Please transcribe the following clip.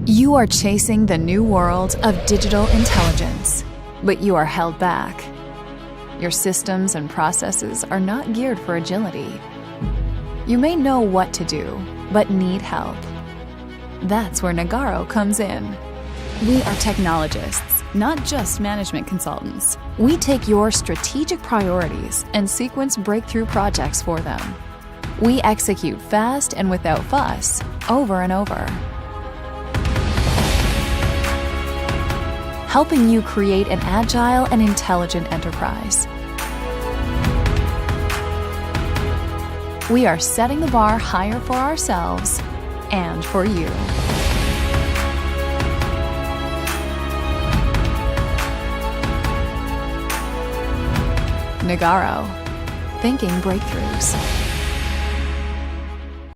You are chasing the new world of digital intelligence, but you are held back. Your systems and processes are not geared for agility. You may know what to do, but need help. That's where Nagarro comes in. We are technologists, not just management consultants. We take your strategic priorities and sequence breakthrough projects for them. We execute fast and without fuss, over and over, helping you create an agile and intelligent enterprise. We are setting the bar higher for ourselves and for you. Nagarro, thinking breakthroughs.